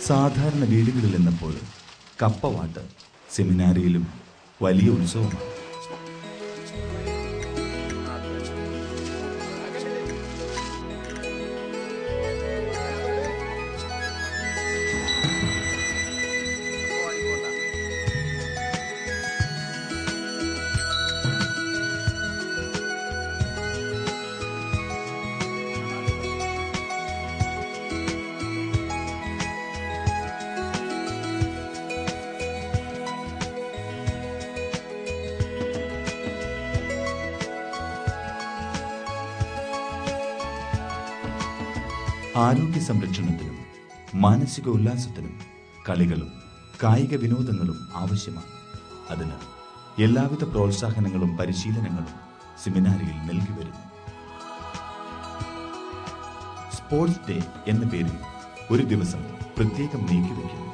സാധാരണ വീടുകളിൽ എന്നപ്പോൾ കപ്പവാട്ട് സെമിനാരിയിലും വലിയ ഉത്സവമാണ്. ആരോഗ്യ സംരക്ഷണത്തിനും മാനസിക ഉല്ലാസത്തിനും കളികളും കായിക വിനോദങ്ങളും ആവശ്യമാണ്. അതിന് എല്ലാവിധ പ്രോത്സാഹനങ്ങളും പരിശീലനങ്ങളും സെമിനാരിയിൽ നൽകി വരുന്നു. സ്പോർട്സ് ഡേ എന്ന പേരിൽ ഒരു ദിവസം പ്രത്യേകം നീക്കിവെക്കുന്നു.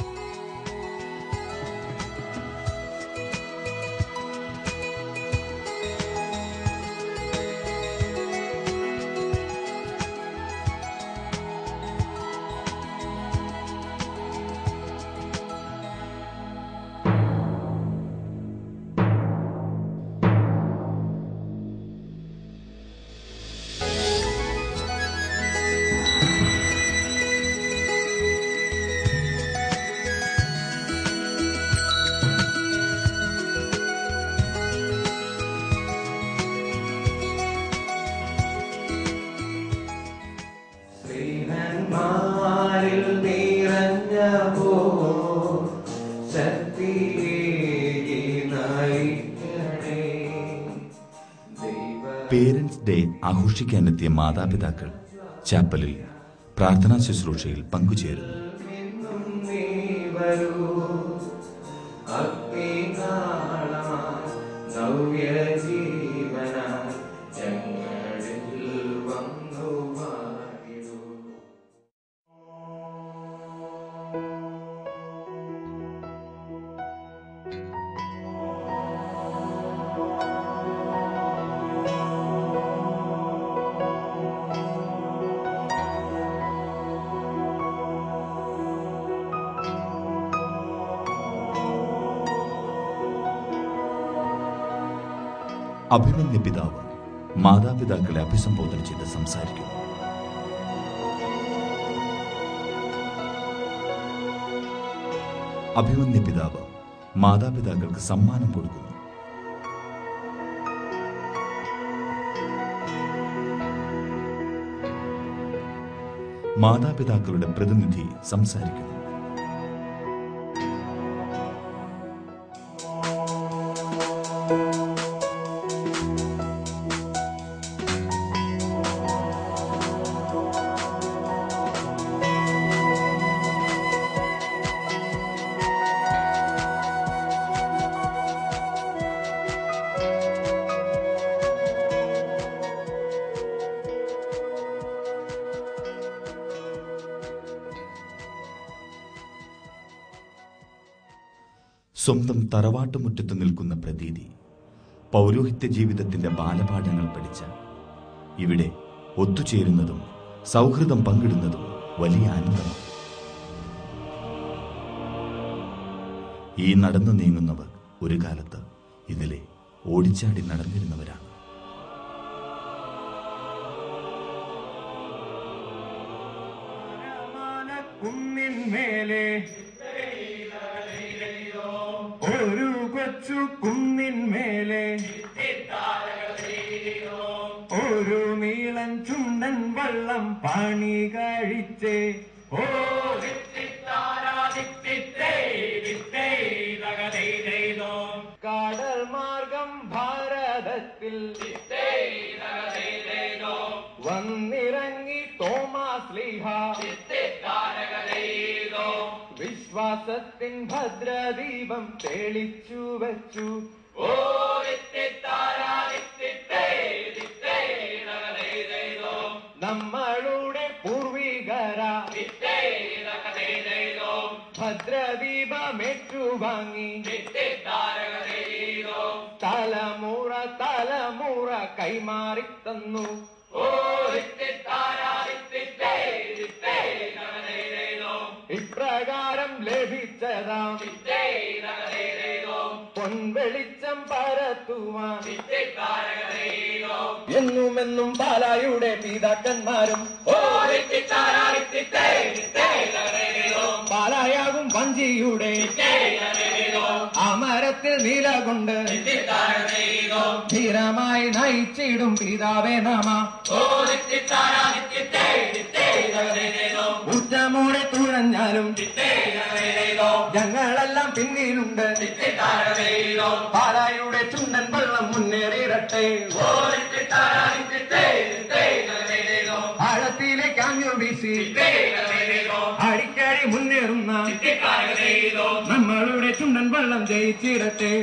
പേരൻസ് ഡേ ആഘോഷിക്കാനെത്തിയ മാതാപിതാക്കൾ ചാപ്പലിൽ പ്രാർത്ഥനാ ശുശ്രൂഷയിൽ പങ്കുചേരുന്നു. അഭിമന്യ പിതാവ് മാതാപിതാക്കളെ അഭിസംബോധന ചെയ്ത് സംസാരിക്കുന്നു. അഭിമന്യ പിതാവ് മാതാപിതാക്കൾക്ക് സമ്മാനം കൊടുക്കുന്നു. മാതാപിതാക്കളുടെ പ്രതിനിധി സംസാരിക്കുന്നു. സ്വന്തം തറവാട്ടുമുറ്റത്ത് നിൽക്കുന്ന പ്രതീതി പൗരോഹിത്യ ജീവിതത്തിന്റെ ബാലപാഠങ്ങൾ പഠിച്ച ഇവിടെ ഒത്തുചേരുന്നതും സൗഹൃദം പങ്കിടുന്നതും വലിയ ആനന്ദമാണ്. ഈ നടന്നു നീങ്ങുന്നവർ ഒരു കാലത്ത് ഇതിലെ ഓടിച്ചാടി നടന്നിരുന്നവരാണ്. ഒരു കൊച്ചു കുന്നിന്മേലെ ഒരു നീളൻ ചുണ്ടൻ വള്ളം പണി കഴിച്ചേ. ഓ കടൽ മാർഗം ഭാരതത്തിൽ വന്നിറങ്ങി തോമാസ് ലീഹ വിശ്വാസത്തിൻ ഭദ്രദീപം തെളിച്ചു വച്ചു. ഓ നമ്മളുടെ പൂർവികര ഭദ്രദീപമേറ്റുവാങ്ങി തലമുറ തലമുറ കൈമാറി തന്നു. ഓ ഇപ്രകാരം പ്രകാരം ലഭിച്ചതാം പൊൻവെളിച്ചം പരത്തുവാൻ എന്നുമെന്നും പാലായുടെ പിതാക്കന്മാരും പാലായാകും വഞ്ചിയുടെ അമരത്തിൽ നിലകൊണ്ട് ധീരമായി നയിച്ചിടും പിതാവേ നമ. ഉച്ചമൂടെ തുഴഞ്ഞാലും ഞങ്ങളെല്ലാം പിന്നിലുണ്ട്. പാലായുടെ ചുണ്ടൻ വെള്ളം മുന്നേറിയിരട്ടെ. ആഴത്തിലേക്ക് അങ്ങു വീശി അടിക്കടി മുന്നേറുന്ന നമ്മളുടെ ചുണ്ടൻ വെള്ളം ജയിച്ചിരട്ടെ.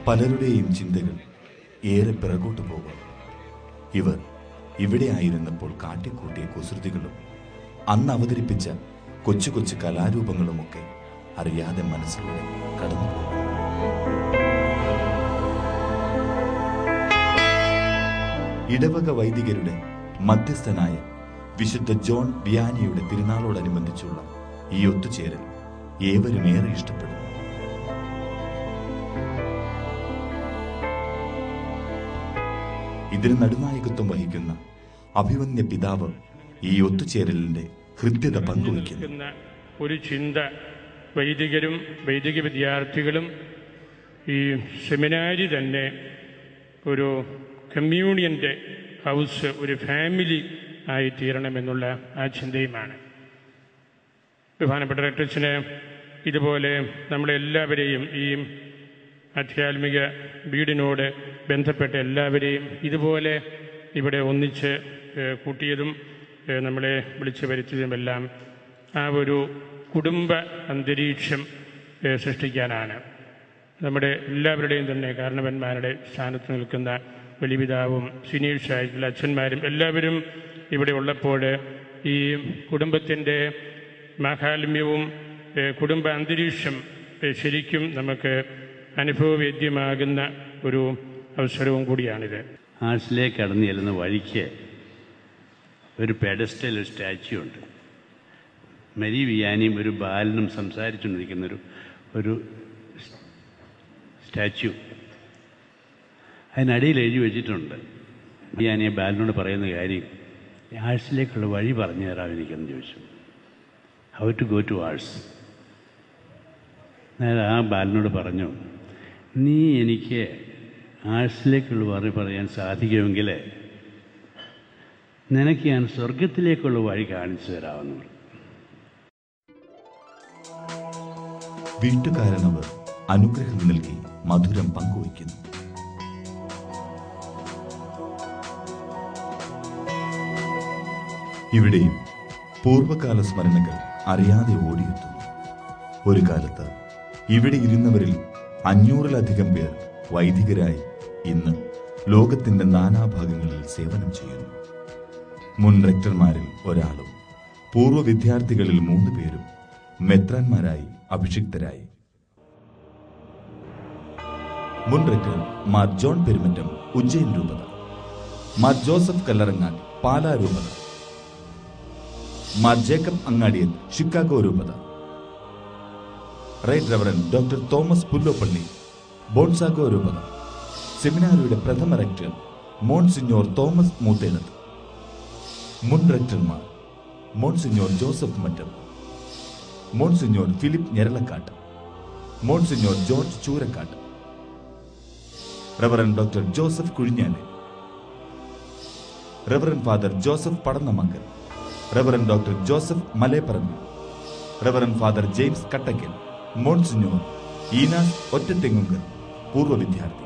പലരുടെയും ചിന്തകൾ ഏറെ പിറകോട്ട് പോകും. ഇവർ ഇവിടെ ആയിരുന്നപ്പോൾ കാട്ടിക്കൂട്ടിയ കുസൃതികളും അന്ന് അവതരിപ്പിച്ച കൊച്ചു കൊച്ചു കലാരൂപങ്ങളുമൊക്കെ അറിയാതെ മനസ്സിലൂടെ കടന്നുപോകും. ഇടവക വൈദികരുടെ മധ്യസ്ഥനായ വിശുദ്ധ ജോൺ വിയാനിയുടെ തിരുനാളോടനുബന്ധിച്ചുള്ള ഈ ഒത്തുചേരൽ ഏവരും ഏറെ ഇഷ്ടപ്പെടും. ഇതിന് നടുനായകത്വം വഹിക്കുന്ന അഭിമന്യ പിതാവ് ഈ ഒത്തുചേരലിന്റെ ഹൃദ്യത പങ്കുവയ്ക്കുന്ന ഒരു ചിന്ത വൈദികരും വൈദിക വിദ്യാർത്ഥികളും ഈ സെമിനാരി തന്നെ ഒരു കമ്മ്യൂണിയൻ്റെ ഹൗസ്, ഒരു ഫാമിലി ആയി തീരണമെന്നുള്ള ആ ചിന്തയുമാണ്. ബഹുമാനപ്പെട്ട റെക്ടറേറ്റിന് ഇതുപോലെ നമ്മളെല്ലാവരെയും ഈ ആധ്യാത്മിക വീടിനോട് ബന്ധപ്പെട്ട എല്ലാവരെയും ഇതുപോലെ ഇവിടെ ഒന്നിച്ച് കൂട്ടിയതും നമ്മളെ വിളിച്ചു വരുത്തിയതുമെല്ലാം ആ ഒരു കുടുംബ അന്തരീക്ഷം സൃഷ്ടിക്കാനാണ്. നമ്മുടെ എല്ലാവരുടെയും തന്നെ കാരണവന്മാരുടെ സ്ഥാനത്ത് നിൽക്കുന്ന വലിയപിതാവും സീനിയേഴ്സായിട്ടുള്ള അച്ഛന്മാരും എല്ലാവരും ഇവിടെ ഉള്ളപ്പോൾ ഈ കുടുംബത്തിൻ്റെ മാഹാത്മ്യവും കുടുംബ അന്തരീക്ഷം ശരിക്കും നമുക്ക് അനുഭവവേദ്യമാകുന്ന ഒരു അവസരവും കൂടിയാണിത്. ആർട്സിലേക്ക് കടന്നു ചെല്ലുന്ന വഴിക്ക് ഒരു പെഡസ്റ്റൽ, ഒരു സ്റ്റാച്യു ഉണ്ട്. മരി വിയാനിയും ഒരു ബാലനും സംസാരിച്ചുകൊണ്ടിരിക്കുന്നൊരു സ്റ്റാച്യു. അതിനടിയിൽ എഴുതി വെച്ചിട്ടുണ്ട്, വിയാനിയെ ബാലനോട് പറയുന്ന കാര്യം, ആർട്സിലേക്കുള്ള വഴി പറഞ്ഞു തരാം എനിക്കെന്ന് ചോദിച്ചു. How to go to arts. അതായത് ആ ബാലനോട് പറഞ്ഞു, നീ എനിക്ക് ആർട്സിലേക്കുള്ള വഴി പറയാൻ സാധിക്കുമെങ്കിൽ നിനക്ക് ഞാൻ സ്വർഗത്തിലേക്കുള്ള വഴി കാണിച്ചു തരാമെന്ന് പറഞ്ഞു. വീട്ടുകാരനവർ അനുഗ്രഹം നൽകി മധുരം പങ്കുവയ്ക്കുന്നു. ഇവിടെയും പൂർവകാല സ്മരണകൾ അറിയാതെ ഓടിയെത്തുന്നു. ഒരു കാലത്ത് ഇവിടെ ഇരുന്നവരിൽ 500-ലധികം പേർ വൈദികരായി ഇന്ന് ലോകത്തിന്റെ നാനാഭാഗങ്ങളിൽ സേവനം ചെയ്യുന്നു. മുൻ റെക്ടർമാരിൽ ഒരാളും പൂർവ്വ വിദ്യാർത്ഥികളിൽ 3 പേരും മെത്രാന്മാരായി അഭിഷിക്തരായി. മുൻ റെക്ടർ മാർ ജോൺ പെരുമറ്റം ഉജ്ജയിൻ രൂപത, മാർ ജോസഫ് കല്ലറങ്ങാൻ പാലാ രൂപത, മാർ ജേക്കബ് അങ്ങാടിയൻ ഷിക്കാഗോ രൂപത, right reverend doctor Thomas Pulloppally Bongaigaon രൂപത, സെമിനാരിയുടെ പ്രഥമ റെക്ടർ മോൺസിഞ്ഞോർ തോമസ് മൂത്തേടത്ത്, മുൻ റെക്ടർമാർ monsignor Joseph Mattam, monsignor Philip Njaralakatt, monsignor George Choorakatt, reverend doctor Joseph Kuzhinjalil, reverend father Joseph Padannamakkel, reverend doctor Joseph Maleparampil, reverend father James Kattakkal, monsignor ഈനാസ് ഒറ്റത്തെങ്ങുങ്കൽ, പൂർവ്വ വിദ്യാർത്ഥി.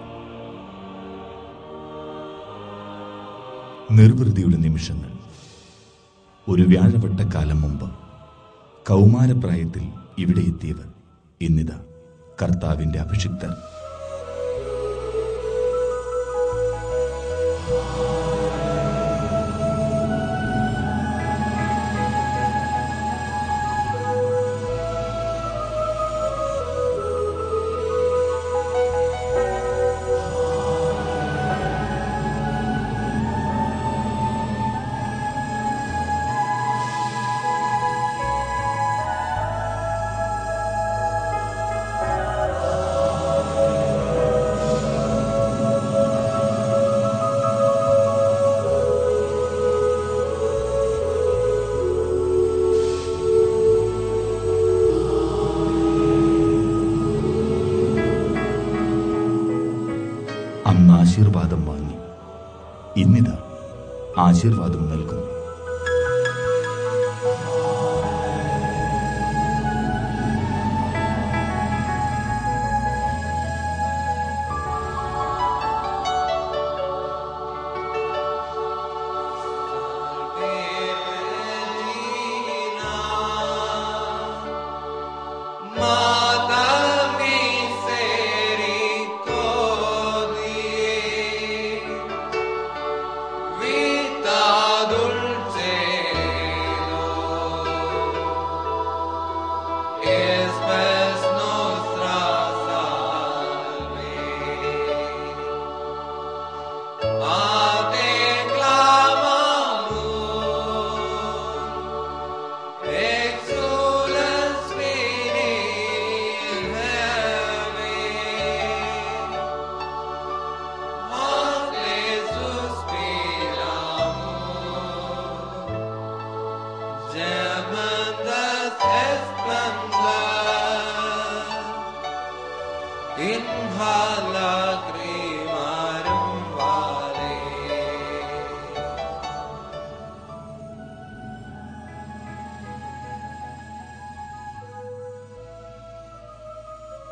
നിർവൃതിയുടെ നിമിഷങ്ങൾ. ഒരു വ്യാഴവട്ടക്കാലം മുമ്പ് കൗമാരപ്രായത്തിൽ ഇവിടെ എത്തിയവർ ഇന്നിതാ കർത്താവിന്റെ അഭിഷിക്തർ. അന്ന് ആശീർവാദം വാങ്ങി, ഇന്നിതാ ആശീർവാദം നൽകുന്നു.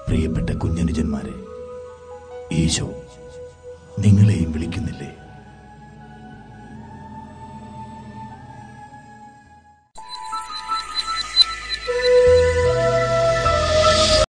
പ്രിയപ്പെട്ട കുഞ്ഞനുജന്മാരെ, ഈശോ നിങ്ങളെയും വിളിക്കുന്നില്ലേ?